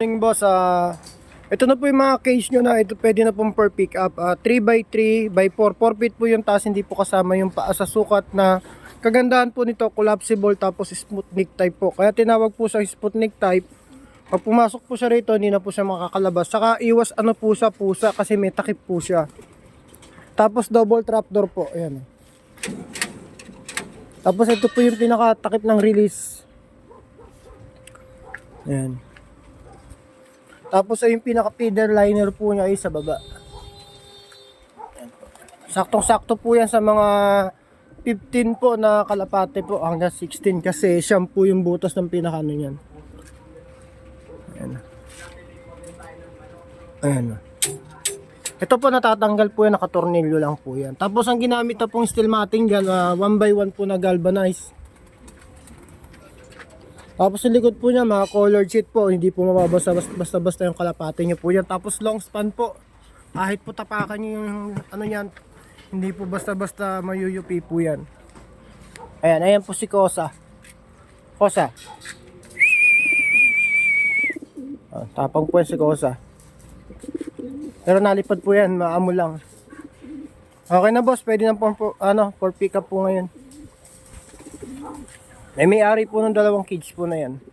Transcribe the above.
Boss, ito na po yung mga cage nyo na ito pwede na pong per pick up. 3x3x4, 4 feet po yung taas, hindi po kasama yung paa sa sukat na kagandahan po nito, collapsible tapos Sputnik type po. Kaya tinawag po sa Sputnik type. Pag pumasok po siya rito, hindi na po siya makakalabas. Saka iwas ano po sa pusa kasi may takip po siya. Tapos double trapdoor po, ayan. Tapos ito po yung pinakatakip ng release. Ayan. Tapos ay yung pinaka feeder liner po niya ay sa baba. Saktong-sakto po yan sa mga 15 po na kalapate po hanggang 16 kasi siyam po yung butas ng pinaka ano niyan. Ayan. Ayan. Ito po natatanggal po yan, nakatornilyo lang po yan. Tapos ang ginamit na pong steel matting dyan, 1x1 po na galvanized. Tapos sa likod po niya, mga colored sheet po, hindi po mababasta-basta yung kalapate niyo po yan. Tapos long span po, kahit po tapakan niyo yung ano yan, hindi po basta-basta mayuyupi po yan. Ayan, ayan po si Kosa. Kosa. Tapang po yan si Kosa. Pero nalipad po yan, maamo lang. Okay na boss, pwede na po, for pick up po ngayon. May ari po ng dalawang cage po na yan.